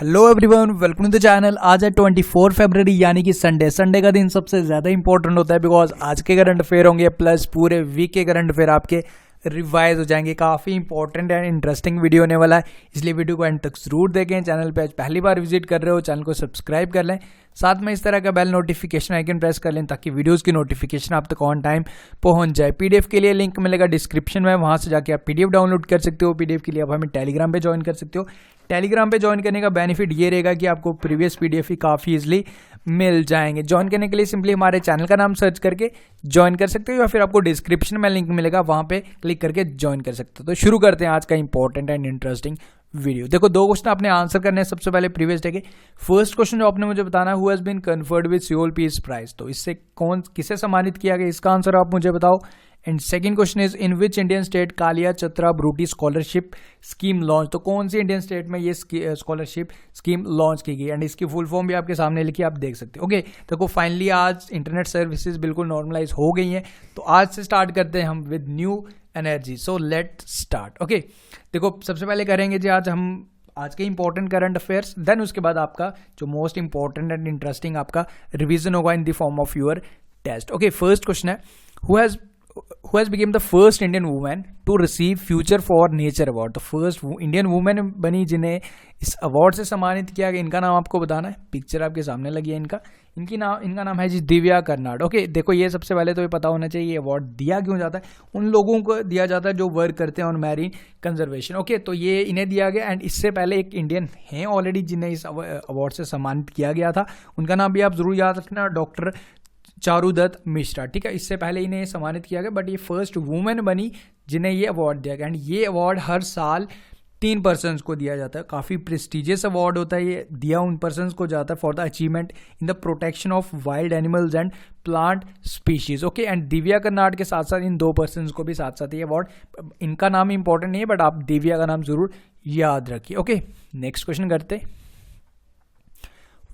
Hello everyone, welcome to the channel. आज है 24 फरवरी यानी कि संडे का दिन सबसे ज़्यादा इंपॉर्टेंट होता है बिकॉज आज के करंट अफेयर होंगे प्लस पूरे वीक के करंट अफेयर आपके रिवाइज हो जाएंगे। काफ़ी इंपॉर्टेंट एंड इंटरेस्टिंग वीडियो होने वाला है, इसलिए वीडियो को एंड तक जरूर देखें। चैनल पे आज पहली बार विजिट कर रहे हो चैनल को सब्सक्राइब कर लें, साथ में इस तरह का बेल नोटिफिकेशन आइकन प्रेस कर लें ताकि वीडियोस की नोटिफिकेशन आप तक ऑन टाइम पहुंच जाए। पीडीएफ के लिए लिंक मिलेगा डिस्क्रिप्शन में, वहां से जाके आप पीडीएफ डाउनलोड कर सकते हो। पीडीएफ के लिए आप हमें टेलीग्राम पे ज्वाइन कर सकते हो। टेलीग्राम पे ज्वाइन करने का बेनिफिट ये रहेगा कि आपको प्रीवियस पीडीएफ ही काफ़ी इजीली मिल जाएंगे। ज्वाइन करने के लिए सिंपली हमारे चैनल का नाम सर्च करके ज्वाइन कर सकते हो या फिर आपको डिस्क्रिप्शन में लिंक मिलेगा, वहां पे क्लिक करके ज्वाइन कर सकते हो। तो शुरू करते हैं आज का इंपॉर्टेंट एंड इंटरेस्टिंग वीडियो। देखो, दो क्वेश्चन आपने आंसर करने हैं। सबसे पहले प्रीवियस डे के फर्स्ट क्वेश्चन जो आपने मुझे बताना है, who has been conferred with Seoul peace prize, तो इससे किसे सम्मानित किया गया, इसका आंसर आप मुझे बताओ। And second question is in which Indian state Kalia Chhatra Britti scholarship scheme launch, तो कौन सी इंडियन स्टेट में ये स्कॉलरशिप स्कीम लॉन्च की गई। एंड इसकी फुल फॉर्म भी आपके सामने लिखी, आप देख सकते हो। ओके, देखो फाइनली आज इंटरनेट सर्विसेज बिल्कुल नॉर्मलाइज हो गई हैं, तो आज से स्टार्ट करते हैं हम with new energy. So let start. Okay, देखो सबसे पहले करेंगे जी आज के इंपॉर्टेंट करंट अफेयर्स, देन उसके बाद आपका जो मोस्ट इंपॉर्टेंट एंड इंटरेस्टिंग आपका रिवीजन होगा in the form of your test. Okay, first question है who has become the first Indian woman to receive Future for Nature Award, तो first Indian women बनी जिन्हें इस अवार्ड से सम्मानित किया गया। इनका नाम आपको बताना है, पिक्चर आपके सामने लगी है इनका नाम है जी दिव्या कर्नाड। ओके, देखो ये सबसे पहले तो ये पता होना चाहिए ये अवार्ड दिया क्यों जाता है। उन लोगों को दिया जाता है जो वर्क करते हैं ऑन मैरीन कंजर्वेशन। ओके, तो ये इन्हें दिया गया। एंड इससे पहले एक इंडियन हैं ऑलरेडी जिन्हें इस अवार्ड से सम्मानित किया गया था, उनका नाम भी आप जरूर याद रखना, डॉक्टर चारुदत्त मिश्रा। ठीक है, इससे पहले इन्हें सम्मानित किया गया, बट ये फर्स्ट वुमेन बनी जिन्हें ये अवार्ड दिया गया। एंड ये अवार्ड हर साल 3 पर्सन्स को दिया जाता है। काफ़ी प्रेस्टिजियस अवार्ड होता है, ये दिया उन पर्सन्स को जाता है for the achievement in the protection of wild animals and plant species. Okay, and Divya Karnad के साथ साथ इन 2 पर्सन्स को भी साथ साथ ये अवार्ड, इनका नाम इंपॉर्टेंट नहीं है बट आप दिव्या का नाम जरूर याद रखिए। ओके, नेक्स्ट क्वेश्चन करते।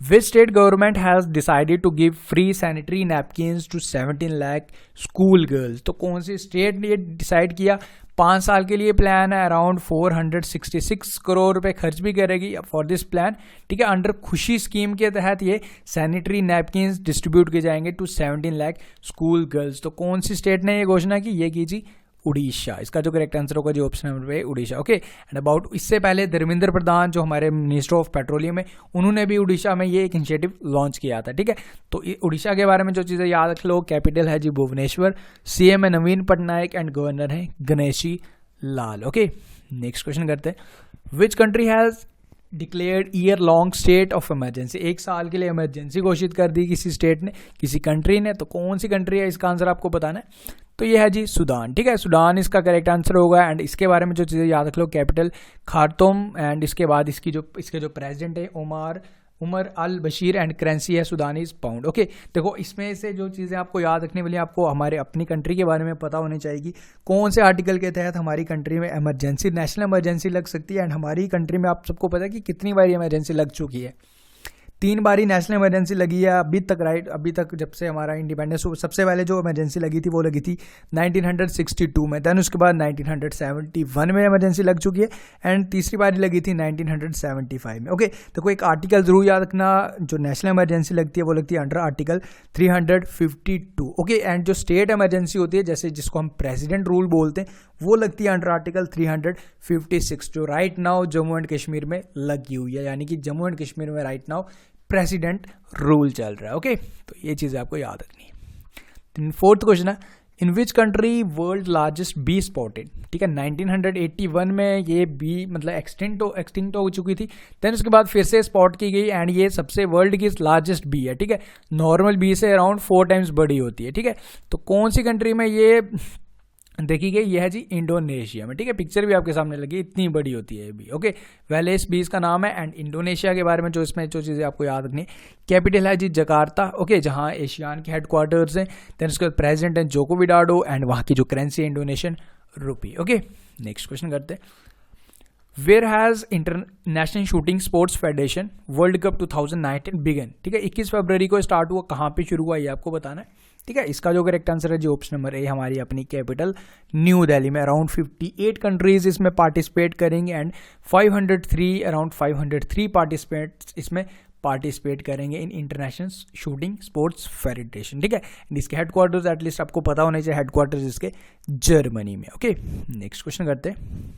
Which state government has decided to give free sanitary napkins to 17 lakh school girls, तो कौन सी स्टेट ने ये डिसाइड किया। 5 साल के लिए प्लान है, अराउंड 466 करोड़ रुपए खर्च भी करेगी फॉर दिस प्लान। ठीक है, अंडर खुशी स्कीम के तहत ये सैनिटरी नैपकिन्स डिस्ट्रीब्यूट किए जाएंगे टू 17 लाख स्कूल गर्ल्स। तो कौन सी स्टेट ने ये घोषणा की, ये कीजिए उड़ीसा। इसका जो करेक्ट आंसर होगा जो ऑप्शन नंबर पे उड़ीसा। ओके, एंड अबाउट इससे पहले धर्मेंद्र प्रधान जो हमारे मिनिस्टर ऑफ पेट्रोलियम है, उन्होंने भी उड़ीसा में ये एक इनिशिएटिव लॉन्च किया था। ठीक है, तो उड़ीसा के बारे में जो चीज़ें याद रख लो, कैपिटल है जी भुवनेश्वर, सीएम है नवीन पटनायक एंड गवर्नर है Ganeshi Lal. Okay, next question करते हैं। Which country has declared year long state of emergency, 1 साल के लिए इमरजेंसी घोषित कर दी किसी स्टेट ने, किसी कंट्री ने, तो कौन सी कंट्री है, इसका आंसर आपको बताना है। तो ये है जी सूडान। ठीक है, सूडान इसका करेक्ट आंसर होगा। एंड इसके बारे में जो चीज़ें याद रख लो, कैपिटल खार्तूम, एंड इसके बाद इसके जो प्रेसिडेंट है उमर अल बशीर एंड करेंसी है सूडानीज पाउंड। ओके, देखो इसमें से जो चीज़ें आपको याद रखने वाली, आपको हमारे अपनी कंट्री के बारे में पता होनी चाहिए, कौन से आर्टिकल के तहत हमारी कंट्री में इमरजेंसी, नेशनल इमरजेंसी लग सकती है। एंड हमारी कंट्री में आप सबको पता है कि कितनी बार इमरजेंसी लग चुकी है, 3 बारी नेशनल इमरजेंसी लगी है अभी तक। राइट, अभी तक जब से हमारा इंडिपेंडेंस, सबसे पहले जो इमरजेंसी लगी थी वो लगी थी 1962 में, देन उसके बाद 1971 में इमरजेंसी लग चुकी है, एंड तीसरी बारी लगी थी 1975 में। ओके, देखो एक आर्टिकल जरूर याद रखना, जो नेशनल इमरजेंसी लगती है वो लगती है अंडर आर्टिकल 352। ओके, एंड जो स्टेट इमरजेंसी होती है, जैसे जिसको हम प्रेसिडेंट रूल बोलते हैं, वो लगती है अंडर आर्टिकल 356, जो right now Jammu and Kashmir में लगी हुई है, यानी कि जम्मू एंड कश्मीर में राइट नाउ प्रेसिडेंट रूल चल रहा है। ओके, तो ये चीज़ें आपको याद रखनी है। फोर्थ क्वेश्चन है, in which country world largest bee spotted. ठीक है, 1981 में ये बी मतलब एक्सटिंक्ट हो चुकी थी, देन उसके बाद फिर से स्पॉट की गई, एंड ये सबसे वर्ल्ड की लार्जेस्ट बी है। ठीक है, नॉर्मल बी से अराउंड 4 टाइम्स बड़ी होती है। ठीक है, तो कौन सी कंट्री में ये देखी गई, ये है जी इंडोनेशिया में। ठीक है, पिक्चर भी आपके सामने लगी, इतनी बड़ी होती है ये भी। ओके, वेलेस बी इसका नाम है। एंड इंडोनेशिया के बारे में जो इसमें जो चीज़ें आपको याद रखनी है, कैपिटल है जी जकार्ता। ओके, जहाँ एशियान के हेडक्वार्टर्स हैं, देन उसके बाद प्रेसिडेंट है जोको विडोडो, एंड वहाँ की जो करेंसी है Indonesian rupee. Okay, next question करते हैं। Where has International Shooting Sports Federation World Cup 2019 began. ठीक है, 21 फरवरी को स्टार्ट हुआ, कहाँ पे शुरू हुआ ये आपको बताना है। ठीक है, इसका जो करेक्ट आंसर है जी ऑप्शन नंबर ए हमारी अपनी कैपिटल न्यू दिल्ली में। अराउंड 58 कंट्रीज इसमें पार्टिसिपेट करेंगे एंड 503 पार्टिसिपेंट्स इसमें पार्टिसिपेट करेंगे in international Shooting Sports federation. ठीक है, इसके हेडक्वार्टर्स एटलीस्ट आपको पता होने चाहिए, हेडक्वार्टर्स इसके जर्मनी में। ओके, नेक्स्ट क्वेश्चन करते हैं।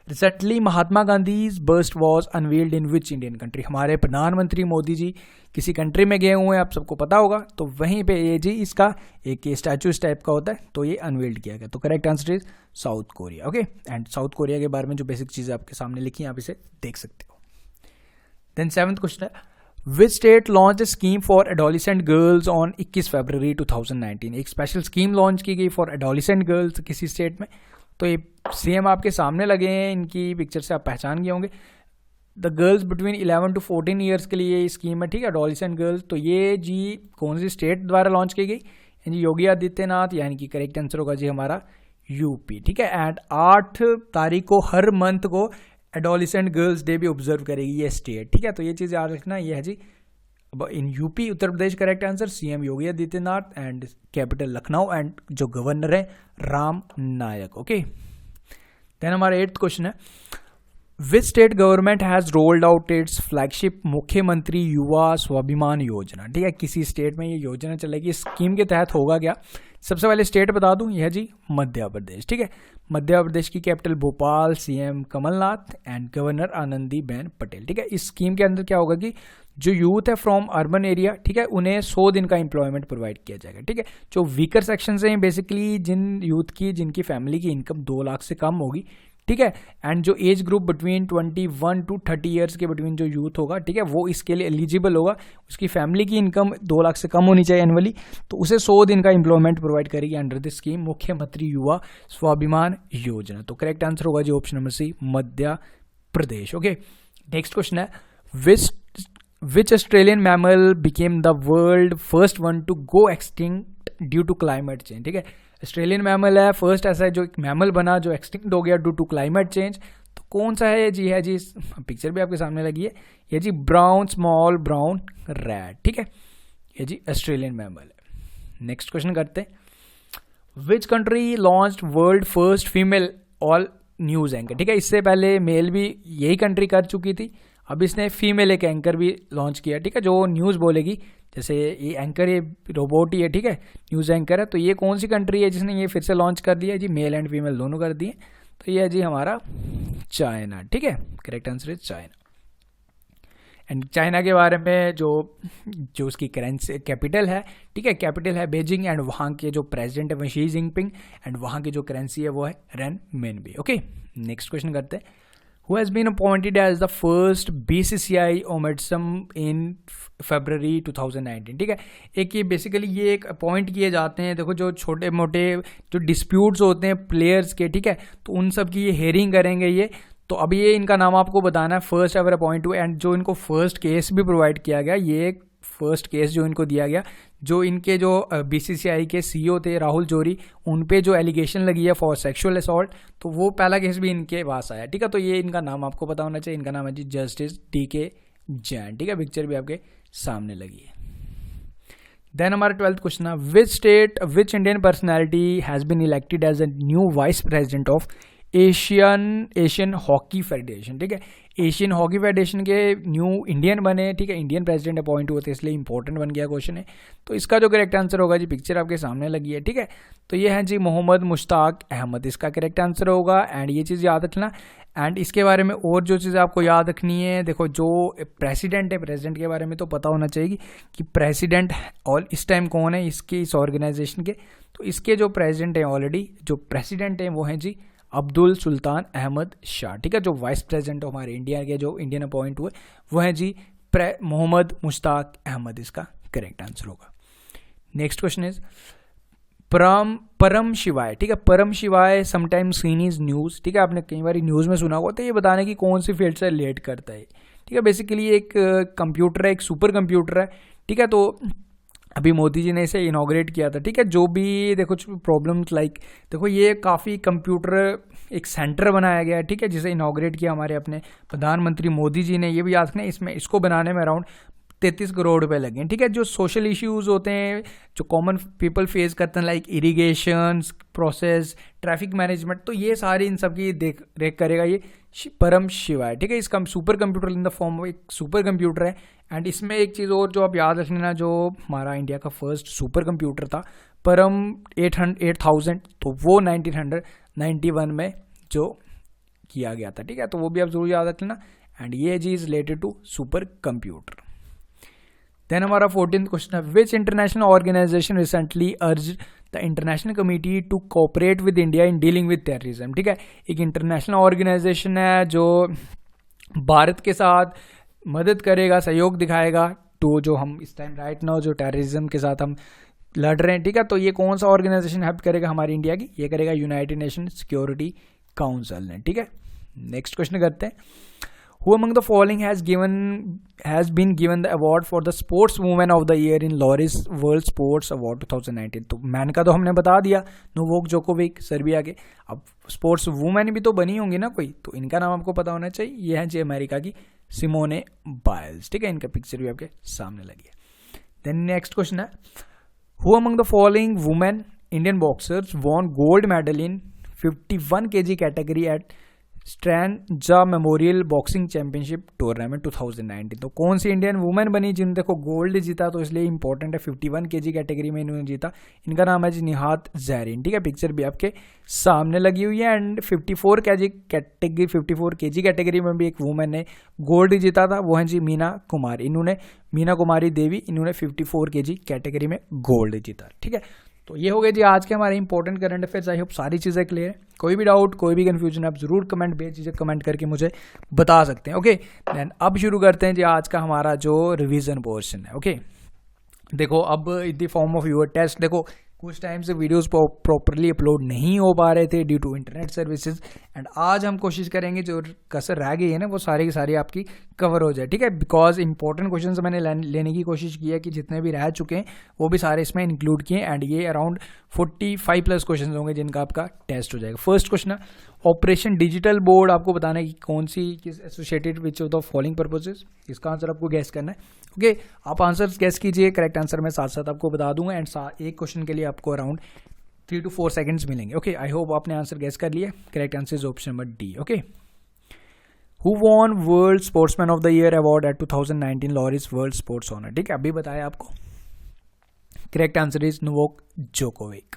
Recently Mahatma Gandhi's bust was unveiled in which Indian country. हमारे प्रधानमंत्री मोदी जी किसी कंट्री में गए हुए हैं, आप सबको पता होगा, तो वहीं पे ये जी इसका एक स्टैचू इस टाइप का होता है, तो ये अनवील्ड किया गया। तो correct answer is south Korea. Okay, and south Korea के बारे में जो बेसिक चीज़ें आपके सामने लिखी हैं आप इसे देख सकते हो। देन 7th क्वेश्चन है, which state launch scheme for adolescent girls on 21 फरवरी 2019। एक स्पेशल स्कीम लॉन्च की गई फॉर एडोलिसेंट गर्ल्स किसी स्टेट में। तो ये सेम आपके सामने लगे हैं, इनकी पिक्चर से आप पहचान गए होंगे। The girls between 11 to 14 years के लिए ये स्कीम है। ठीक है, एडोलिसेंट गर्ल्स। तो ये जी कौन सी स्टेट द्वारा लॉन्च की गई? जी योगी आदित्यनाथ, यानी कि करेक्ट आंसर होगा जी हमारा यूपी। ठीक है, एंड 8 तारीख को हर मंथ को एडोलिसेंट गर्ल्स डे भी ऑब्जर्व करेगी ये स्टेट। ठीक है, तो ये चीज़ याद रखना, ये है जी in UP Uttar Pradesh. Correct answer CM Yogi Adityanath and capital Lucknow and जो गवर्नर है राम नायक। ओके, देन हमारा 8th क्वेश्चन है, which state government has rolled out its flagship Mukhyamantri Yuva Swabhiman योजना। ठीक है, किसी स्टेट में ये योजना चलेगी, स्कीम के तहत होगा क्या? सबसे पहले स्टेट बता दूं, यह जी मध्य प्रदेश। ठीक है, मध्य प्रदेश की capital Bhopal, CM Kamalnath and governor Anandiben Patel. ठीक है, इस स्कीम के अंदर क्या होगा कि जो यूथ है फ्रॉम अर्बन एरिया, ठीक है, उन्हें 100 दिन का एम्प्लॉयमेंट प्रोवाइड किया जाएगा। ठीक है, जो वीकर सेक्शन हैं बेसिकली जिन यूथ की जिनकी फैमिली की इनकम 2 लाख से कम होगी। ठीक है, एंड जो age group between 21 to 30 years के बिटवीन जो यूथ होगा, ठीक है, वो इसके लिए एलिजिबल होगा। उसकी फैमिली की इनकम 2 लाख से कम होनी चाहिए एनुअली, तो उसे 100 दिन का एम्प्लॉयमेंट प्रोवाइड करेगी under this scheme Mukhyamantri Yuva Swabhiman Yojana. तो करेक्ट आंसर होगा जी option number C Madhya Pradesh. Okay, next question है, which Australian mammal became the world first one to go extinct due to climate change. ठीक है, ऑस्ट्रेलियन मैमल है, फर्स्ट ऐसा है जो एक मैमल बना जो एक्सटिंक्ट हो गया ड्यू टू क्लाइमेट चेंज। तो कौन सा है जी? है जी, पिक्चर भी आपके सामने लगी है, ये जी ब्राउन स्मॉल ब्राउन रैट। ठीक है, ये जी ऑस्ट्रेलियन मैमल है। नेक्स्ट क्वेश्चन करते हैं, which country launched world first female all news anchor. ठीक है, इससे पहले मेल भी यही कंट्री कर चुकी थी, अब इसने फीमेल एक एंकर भी लॉन्च किया। ठीक है, जो न्यूज़ बोलेगी, जैसे ये एंकर ये रोबोट ही है। ठीक है, न्यूज़ एंकर है। तो ये कौन सी कंट्री है जिसने ये फिर से लॉन्च कर दिया जी? मेल एंड फीमेल दोनों कर दिए। तो ये है जी हमारा चाइना। ठीक है, correct answer is China. And China के बारे में जो उसकी करेंसी कैपिटल है, ठीक है, कैपिटल है बीजिंग, एंड वहाँ के जो प्रेसिडेंट है वो शी जिनपिंग, एंड वहाँ की जो करेंसी है वो है रेनमिनबी। ओके, नेक्स्ट क्वेश्चन करते हैं, who has been appointed as the first BCCI ombudsman in February 2019। ठीक है, एक ये बेसिकली ये एक अपॉइंट किए जाते हैं। देखो जो छोटे मोटे जो डिस्प्यूट्स होते हैं प्लेयर्स के, ठीक है, तो उन सब की ये हेयरिंग करेंगे ये। तो अब ये इनका नाम आपको बताना है, फर्स्ट एवर अपॉइंट हुए, एंड जो इनको फर्स्ट केस भी प्रोवाइड किया गया, ये फर्स्ट केस जो इनको दिया गया, जो इनके जो बीसीसीआई के सीईओ थे राहुल जोरी, उन पे जो एलिगेशन लगी है फॉर सेक्सुअल असॉल्ट, तो वो पहला केस भी इनके पास आया। ठीक है, तो ये इनका नाम आपको पता होना चाहिए, इनका नाम है जी जस्टिस DK जैन। ठीक है, पिक्चर भी आपके सामने लगी है। देन हमारा 12th क्वेश्चन है, which Indian personality has been elected as a new vice president of Asian Hockey Federation. ठीक है, एशियन हॉकी फेडरेशन के न्यू इंडियन बने। ठीक है, इंडियन प्रेसिडेंट अपॉइंट हुए थे, इसलिए इंपॉर्टेंट बन गया क्वेश्चन है। तो इसका जो करेक्ट आंसर होगा जी, पिक्चर आपके सामने लगी है। ठीक है, तो ये है जी मोहम्मद मुश्ताक अहमद, इसका करेक्ट आंसर होगा। एंड ये चीज़ याद रखना, एंड इसके बारे में और जो चीज़ आपको याद रखनी है, देखो जो प्रेसिडेंट है, प्रेसिडेंट के बारे में तो पता होना चाहिए कि प्रेसिडेंट और इस टाइम कौन है इसके, इस ऑर्गेनाइजेशन के। तो इसके जो प्रेसिडेंट हैं ऑलरेडी, जो प्रेसिडेंट हैं वो हैं जी अब्दुल सुल्तान अहमद शाह। ठीक है, जो वाइस प्रेसिडेंट हमारे इंडिया के जो इंडियन अपॉइंट हुए वो हैं जी मोहम्मद मुश्ताक अहमद, इसका करेक्ट आंसर होगा। नेक्स्ट क्वेश्चन इज परम शिवाय। ठीक है, परम शिवाय समटाइम्स सीन इज न्यूज़। ठीक है, आपने कई बार न्यूज़ में सुना होगा। तो ये बताने की कौन सी फील्ड से रिलेट करता है। ठीक है, बेसिकली एक कंप्यूटर है, एक सुपर कंप्यूटर है। ठीक है, तो अभी मोदी जी ने इसे इनॉग्रेट किया था। ठीक है, जो भी देखो प्रॉब्लम्स लाइक देखो ये काफ़ी कंप्यूटर एक सेंटर बनाया गया है। ठीक है, जिसे इनॉग्रेट किया हमारे अपने प्रधानमंत्री मोदी जी ने। ये भी याद रखना, इसमें इसको बनाने में अराउंड 33 करोड़ रुपए लगे हैं, ठीक है। जो सोशल इश्यूज होते हैं जो कॉमन पीपल फेस करते हैं like irrigation process, traffic management, तो ये सारी इन सब की देख रेख करेगा ये परम शिवा है, ठीक है। इसका super computer in the form of एक सुपर कंप्यूटर है। एंड इसमें एक चीज़ और जो आप याद रख लेना, जो हमारा इंडिया का फर्स्ट सुपर कंप्यूटर था परम 8000, तो वो 1991 में जो किया गया था, ठीक है। तो वो भी आप जरूर याद रख लेना। एंड ये जी is related to super computer. Then हमारा 14th क्वेश्चन है, which international organization recently urged the international committee to cooperate with India in dealing with terrorism, ठीक है। एक इंटरनेशनल ऑर्गेनाइजेशन है जो भारत के साथ मदद करेगा, सहयोग दिखाएगा तो जो हम इस टाइम राइट नाउ जो टेररिज्म के साथ हम लड़ रहे हैं, ठीक है। तो ये कौन सा ऑर्गेनाइजेशन हेल्प करेगा हमारी इंडिया की? ये करेगा यूनाइटेड नेशन सिक्योरिटी काउंसिल ने, ठीक है। नेक्स्ट क्वेश्चन करते हैं, Who among the following has been given the award for the Sportswoman of the Year in Laureus World Sports Award 2019? तो मैन का तो हमने बता दिया, नोवाक जोकोविक सर्बिया के। अब स्पोर्ट्स वुमेन भी तो बनी होंगी ना कोई, तो इनका नाम आपको पता होना चाहिए। ये है जी अमेरिका की सिमोने बाइल्स, ठीक है। इनका पिक्चर भी आपके सामने लगी है। देन नेक्स्ट क्वेश्चन है, Who among the following women Indian boxers won gold medal in 51 kg category at Strandja memorial boxing championship tournament 2019? तो कौन सी इंडियन वुमेन बनी जिन देखो गोल्ड जीता, तो इसलिए इंपॉर्टेंट है। 51 kg कैटेगरी में इन्होंने जीता। इनका नाम है जी निहात जहरीन, ठीक है। पिक्चर भी आपके सामने लगी हुई है। एंड 54 kg कैटेगरी में भी एक वुमेन ने गोल्ड जीता था, वो है जी मीना कुमारी देवी। इन्होंने 54 kg कैटेगरी में गोल्ड जीता, ठीक है। तो ये हो गए जी आज के हमारे important current affairs. I hope सारी चीज़ें क्लियर है। कोई भी डाउट, कोई भी कंफ्यूजन आप जरूर कमेंट बेझिझक कमेंट करके मुझे बता सकते हैं, ओके। देन अब शुरू करते हैं जी आज का हमारा जो रिवीजन पोर्शन है, ओके। देखो अब in the form of your test, देखो कुछ टाइम से वीडियोस प्रॉपरली अपलोड नहीं हो पा रहे थे due to internet services. And आज हम कोशिश करेंगे जो कसर रह गई है ना वो सारी की सारी आपकी कवर हो जाए, ठीक है। बिकॉज इंपॉर्टेंट क्वेश्चन मैंने लेने की कोशिश की है कि जितने भी रह चुके हैं वो भी सारे इसमें इंक्लूड किए। एंड ये अराउंड 45+ क्वेश्चन होंगे जिनका आपका टेस्ट हो जाएगा। फर्स्ट क्वेश्चन है, ऑपरेशन डिजिटल बोर्ड आपको बताना है कि कौन सी किस associated which of the following purposes. इसका आंसर आपको गैस करना है, ओके। आप आंसर गैस कीजिए, करेक्ट आंसर मैं साथ साथ आपको बता दूंगा। एंड एक क्वेश्चन के लिए आपको अराउंड 3 to 4 सेकंड्स मिलेंगे, ओके। आई होप आपने आंसर गैस कर लिया। Correct answer is option number D, okay. Who won World Sportsman of the Year award at 2019 Laureus World Sports honour, ठीक है। अभी बताया आपको। Correct answer is Novak Djokovic.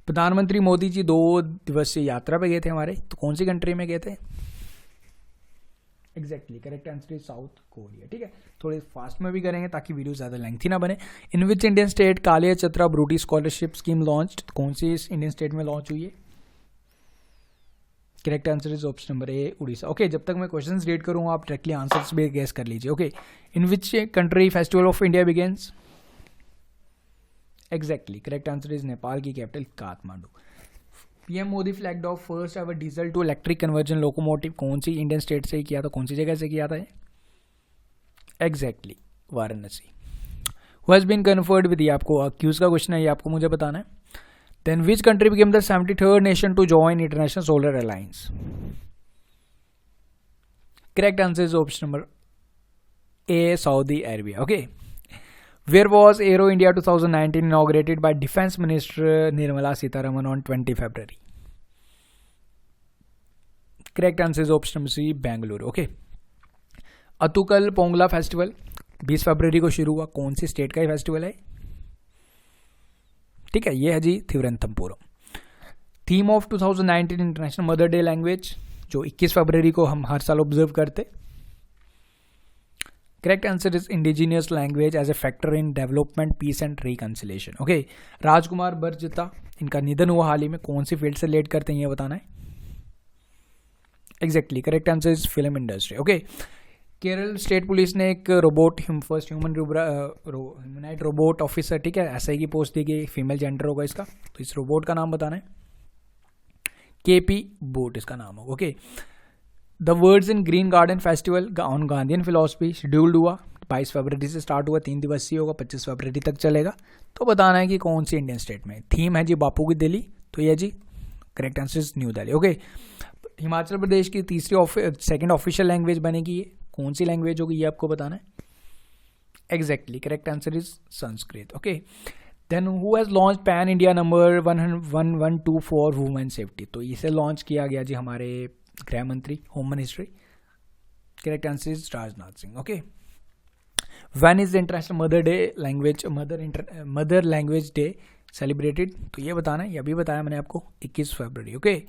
प्रधानमंत्री मोदी जी 2 दिवसीय यात्रा पे गए थे हमारे, तो कौन सी कंट्री में गए थे? Exactly correct answer is south Korea, ठीक है। थोड़े फास्ट में भी करेंगे ताकि वीडियो ज़्यादा लेंथी ना बने। In which Indian state Kalia Chhatra Britti scholarship scheme launch, कौन सी इस इंडियन स्टेट में लॉन्च हुई है? Correct answer is option number A Orissa, okay. जब तक मैं क्वेश्चन रीड करूँगा आप डायरेक्टली आंसर्स भी गेस कर लीजिए, okay. In which country festival of India begins? Exactly correct answer is Nepal की capital Kathmandu. PM Modi flagged off first ever diesel to electric conversion locomotive, कौन सी इंडियन स्टेट से किया था, कौन सी जगह से किया था? Exactly Varanasi. Who has been conferred with, ये आपको क्यूज का क्वेश्चन है, ये आपको मुझे बताना है। Then which country became the 73rd nation to join International Solar Alliance? Correct answer is option number A Saudi Arabia, okay. Where was Aero India 2019 inaugurated by Defence Minister Nirmala Sitharaman on 20 February? Correct answer is option number C, Bangalore. Okay. Attukal Pongala festival 20 फरवरी को शुरू हुआ, कौन सी state का ये festival है? ठीक है, ये है जी Thiruvananthapuram. Theme of 2019 international mother day language, जो 21 फरवरी को हम हर साल ऑब्जर्व करते। Correct answer is indigenous language as a factor in development, peace and reconciliation, okay. Rajkumar Barjatya, इनका निधन हुआ हाल ही में, कौन सी फील्ड से रिलेट करते हैं ये बताना है। Exactly correct answer is film industry, okay. Kerala state police ने एक रोबोट, फर्स्ट ह्यूमनाइट रोबोट ऑफिसर, ठीक है, एसआई की पोस्ट दी गई, फीमेल जेंडर होगा इसका, तो इस रोबोट का नाम बताना है। केपी बोट इसका नाम होगा, okay. The words in green garden festival on Gandhian philosophy scheduled हुआ 22 फरवरी से स्टार्ट हुआ, 3 दिवसीय होगा, 25 फरवरी तक चलेगा। तो बताना है कि कौन सी इंडियन स्टेट में। थीम है जी बापू की दिल्ली, तो ये जी correct answer is New Delhi, okay. Himachal Pradesh की सेकंड ऑफिशियल लैंग्वेज बनेगी, ये कौन सी लैंग्वेज होगी ये आपको बताना है। Exactly, correct answer is Sanskrit. Okay, then who has launch pan India number 1112 for women safety. तो इसे लॉन्च किया गया जी हमारे गृह मंत्री, home ministry. Correct answer is Rajnath Singh. Okay, when is the International Mother Language Day celebrated. तो ये बताना है, ये अभी बताया मैंने आपको, 21 फरवरी. ओके,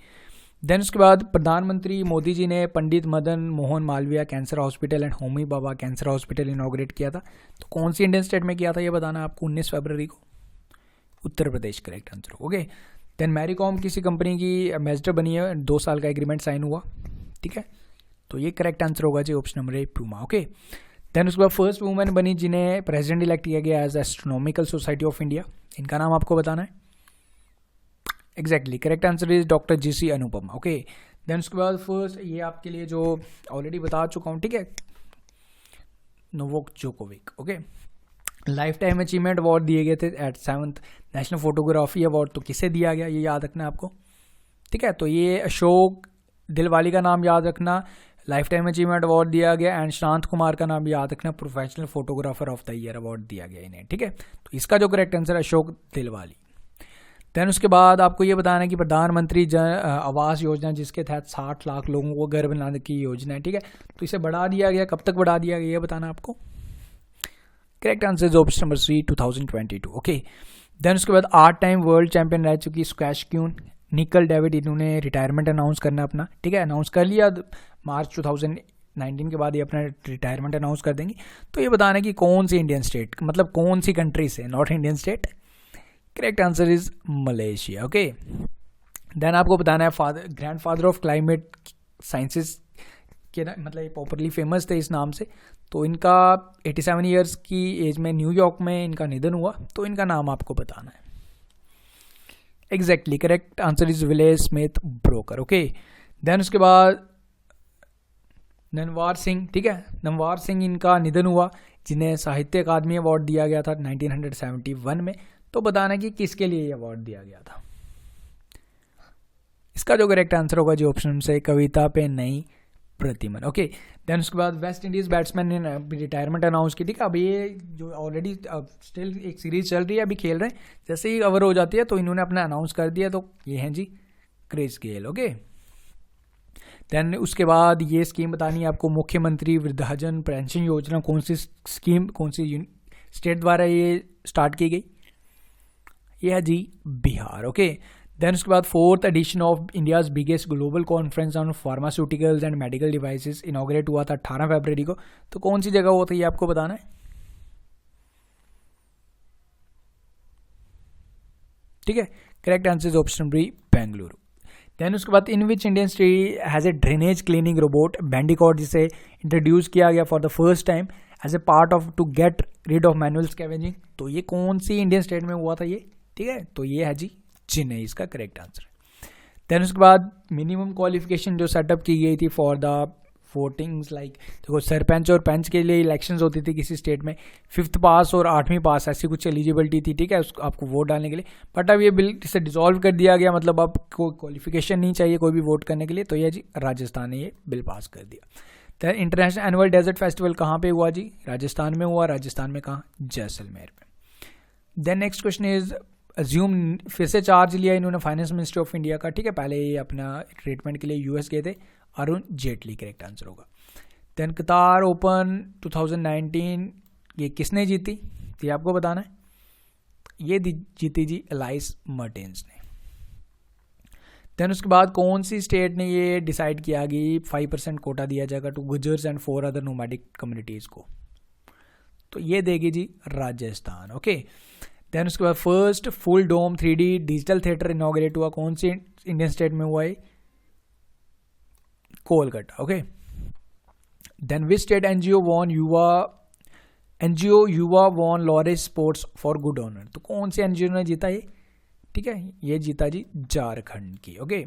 देन उसके बाद प्रधानमंत्री मोदी जी ने Pandit Madan Mohan Malaviya cancer hospital and Homi Bhabha cancer hospital inaugurate किया था. तो कौन सी इंडियन स्टेट में किया था ये बताना है आपको, 19 फरवरी को. Uttar Pradesh correct answer. Okay, then Mary Kom किसी कंपनी की एम्बेसडर बनी है, 2 साल का एग्रीमेंट साइन हुआ. ठीक है, तो ये करेक्ट आंसर होगा जी option number A, Puma. Okay, then उसके बाद फर्स्ट वुमेन बनी जिन्हें प्रेसिडेंट इलेक्ट किया गया as Astronomical Society of India. इनका नाम आपको बताना है. Exactly, correct answer is doctor GC Anupam. Okay, then उसके बाद फर्स्ट, ये आपके लिए जो ऑलरेडी बता चुका हूँ. ठीक है, Novak Djokovic. Okay, life time achievement award दिए गए थे eight 7th national photography award. तो किसे दिया गया ये याद रखना है आपको. ठीक है, तो ये अशोक दिलवाली का नाम याद रखना, लाइफ टाइम अचीवमेंट अवार्ड दिया गया. एंड शांत कुमार का नाम याद रखना, professional photographer of the Year award दिया गया इन्हें. ठीक है, तो इसका जो करेक्ट आंसर है अशोक दिलवाली. देन उसके बाद आपको ये बताना है कि प्रधानमंत्री जन आवास योजना, जिसके तहत 60 लाख लोगों को घर बनाने की योजना है. ठीक है, तो इसे बढ़ा दिया गया, कब तक बढ़ा दिया गया ये बताना आपको. Correct answer is option number C, 2022. Okay, then उसके बाद 8 टाइम वर्ल्ड चैंपियन रह चुकी स्क्वैश क्वीन निकल डेविड, इन्होंने रिटायरमेंट अनाउंस करना अपना. ठीक है, अनाउंस कर लिया मार्च 2019 के बाद ये अपना रिटायरमेंट अनाउंस कर देंगी. तो ये बताना है कि कौन सी इंडियन स्टेट, मतलब कौन सी कंट्री से, not Indian state. Correct answer is Malaysia. Okay, then आपको बताना है grandfather of climate sciences के, मतलब पॉपुलरली फेमस थे इस नाम से. तो इनका 87 ईयर्स की एज में न्यूयॉर्क में इनका निधन हुआ. तो इनका नाम आपको बताना है. Exactly, correct answer is Wallace Smith Broecker. Okay, then उसके बाद ननवार सिंह. ठीक है, ननवार सिंह इनका निधन हुआ, जिन्हें साहित्य अकादमी अवार्ड दिया गया था 1971 में. तो बताना कि किसके लिए ये अवार्ड दिया गया था. इसका जो करेक्ट आंसर होगा जी ऑप्शन से कविता पे नई प्रतिमन. ओके, देन उसके बाद वेस्ट इंडीज बैट्समैन ने रिटायरमेंट अनाउंस की. ठीक है, अब ये जो ऑलरेडी स्टिल एक सीरीज चल रही है, अभी खेल रहे हैं, जैसे ही ओवर हो जाती है तो इन्होंने अपना अनाउंस कर दिया. तो ये हैं जी क्रिस गेल. ओके, देन उसके बाद ये स्कीम बतानी है आपको, मुख्यमंत्री वृद्धाजन पेंशन योजना, कौन सी स्कीम, कौन सी स्टेट द्वारा ये स्टार्ट की गई. ये है जी बिहार. ओके, देन उसके बाद 4th edition of India's biggest global conference on pharmaceuticals and medical devices inaugurate हुआ था 18 फरवरी को. तो कौन सी जगह हुआ था ये आपको बताना है. ठीक है, correct answer is option B, Bengaluru. Then उसके बाद in which Indian state has a drainage cleaning robot Bandicoot, जिसे इंट्रोड्यूस किया गया for the first time as a part of to get rid of manual scavenging. तो ये कौन सी Indian state में हुआ था ये. ठीक है, तो ये है जी चेन्नई, इसका करेक्ट आंसर. देन उसके बाद मिनिमम क्वालिफिकेशन जो सेटअप की गई थी फॉर द वोटिंग्स, लाइक देखो सरपंच और पंच के लिए इलेक्शंस होती थी किसी स्टेट में, 5th पास और 8वीं पास ऐसी कुछ एलिजिबिलिटी थी. ठीक है, उसको आपको वोट डालने के लिए. बट अब ये बिल इसे डिसॉल्व कर दिया गया, मतलब अब कोई क्वालिफिकेशन नहीं चाहिए कोई भी वोट करने के लिए. तो ये जी राजस्थान ने ये बिल पास कर दिया. Then international annual desert festival कहाँ पे हुआ जी, राजस्थान में हुआ. राजस्थान में कहाँ, जैसलमेर में. Then next question is assume, फिर से चार्ज लिया इन्होंने फाइनेंस मिनिस्ट्री ऑफ इंडिया का. ठीक है, पहले ये अपना ट्रीटमेंट के लिए यूएस गए थे. अरुण जेटली करेक्ट आंसर होगा. देन कतार ओपन 2019 ये किसने जीती, ये आपको बताना है. ये जीती जी एलाइस मर्टेंस ने. देन उसके बाद कौन सी स्टेट ने ये डिसाइड किया कि 5% कोटा दिया जाएगा to Gujjars and 4 other nomadic communities को. तो ये देगी जी राजस्थान. ओके, देन उसके बाद first full dome 3D digital theatre inaugurate हुआ, कौन सी इंडियन स्टेट में हुआ है, Kolkata. Okay, then which state NGO Yuva won Laureus sports for good honour. तो कौन सी एनजीओ ने जीता ये. ठीक है, ये जीता जी झारखंड की. ओके,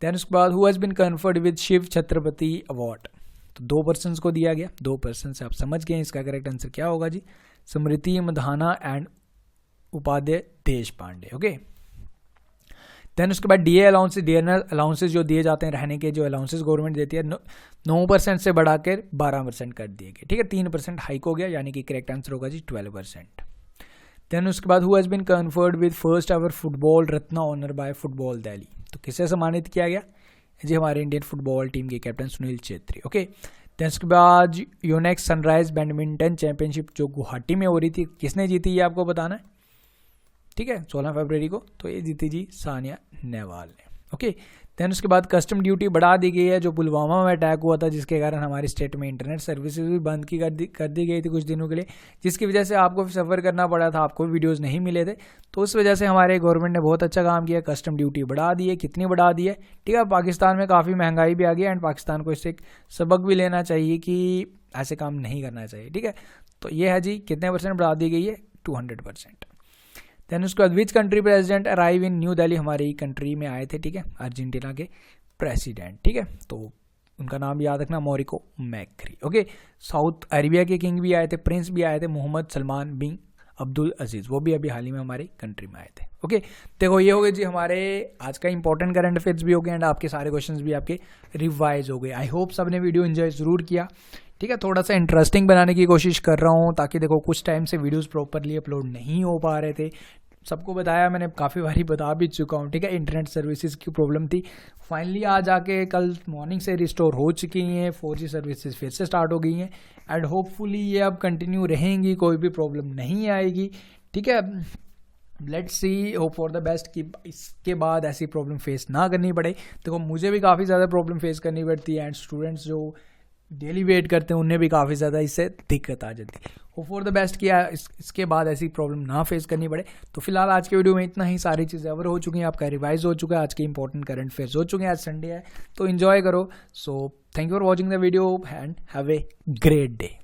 देन उसके बाद who has been conferred with Shiv Chhatrapati award. तो 2 पर्सन को दिया गया, 2 पर्सन से आप समझ गए. इसका करेक्ट आंसर क्या होगा जी, स्मृति मधाना एंड उपाध्याय देश पांडे. ओके, देन उसके बाद DA अलाउंसेज, DNR अलाउंसेज जो दिए जाते हैं, रहने के जो अलाउंसेज गवर्नमेंट देती है 9% से बढ़ाकर 12% कर दिए गए, ठीक है, 3% हाइक हो गया, यानी कि करेक्ट आंसर होगा जी 12%। देन उसके बाद who has been conferred with first ever football ratna honour by football Delhi, तो किसे सम्मानित किया गया जी, हमारे इंडियन फुटबॉल टीम के captain Sunil Chhetri. Okay, then उसके बाद यूनेक्स सनराइज बैडमिंटन चैंपियनशिप जो गुवाहाटी में हो रही थी, किसने जीती ये आपको बताना है, ठीक है, 16 फरवरी को, तो ये जीती जी सानिया नेहवाल ने। ओके, देन उसके बाद कस्टम ड्यूटी बढ़ा दी गई है, जो पुलवामा में अटैक हुआ था जिसके कारण हमारी स्टेट में इंटरनेट सर्विसेज भी बंद कर दी गई थी कुछ दिनों के लिए, जिसकी वजह से आपको सफ़र करना पड़ा था, आपको वीडियोस नहीं मिले थे, तो उस वजह से हमारे गवर्नमेंट ने बहुत अच्छा काम किया, कस्टम ड्यूटी बढ़ा दी है। कितनी बढ़ा दी है, ठीक है, पाकिस्तान में काफ़ी महंगाई भी आ गई एंड पाकिस्तान को इससे एक सबक भी लेना चाहिए कि ऐसे काम नहीं करना चाहिए, ठीक है। तो ये है जी, कितने % बढ़ा दी गई है, 200%। देन उसके बाद which country president arrive in new Delhi, हमारी कंट्री में आए थे, ठीक है, अर्जेंटीना के प्रेसिडेंट, ठीक है, तो उनका नाम याद रखना, मोरिको मैक्री। ओके, साउथ अरेबिया के किंग भी आए थे, प्रिंस भी आए थे, मोहम्मद सलमान बिन अब्दुल अजीज, वो भी अभी हाल ही में हमारी कंट्री में आए थे। ओके, देखो ये हो गए जी हमारे आज का इंपॉर्टेंट करंट अफेयर्स भी हो गए एंड आपके सारे क्वेश्चंस भी आपके रिवाइज हो गए। आई होप सबने वीडियो एंजॉय जरूर किया, ठीक है, थोड़ा सा इंटरेस्टिंग बनाने की कोशिश कर रहा हूँ, ताकि देखो कुछ टाइम से वीडियोस प्रॉपरली अपलोड नहीं हो पा रहे थे, सबको बताया मैंने, काफ़ी बारी बता भी चुका हूँ, ठीक है, इंटरनेट सर्विसेज की प्रॉब्लम थी, फाइनली आज आके कल मॉर्निंग से रिस्टोर हो चुकी हैं, 4G सर्विसेज फिर से स्टार्ट हो गई हैं एंड होपफुली ये अब कंटिन्यू रहेंगी, कोई भी प्रॉब्लम नहीं आएगी, ठीक है। Let's see, hope for the best कि इसके बाद ऐसी प्रॉब्लम फेस ना करनी पड़े। देखो मुझे भी काफ़ी ज़्यादा प्रॉब्लम फेस करनी पड़ती है एंड स्टूडेंट्स जो डेली वेट करते हैं उन्हें भी काफ़ी ज़्यादा इससे दिक्कत आ जाती है। होप फॉर द बेस्ट कि इसके बाद ऐसी प्रॉब्लम ना फेस करनी पड़े। तो फिलहाल आज के वीडियो में इतना ही, सारी चीज़ें कवर हो चुकी हैं, आपका रिवाइज हो चुका है, आज के इंपॉर्टेंट करंट अफेयर्स हो चुके हैं, आज संडे है तो इन्जॉय करो। So thank you for watching the video and have a great day.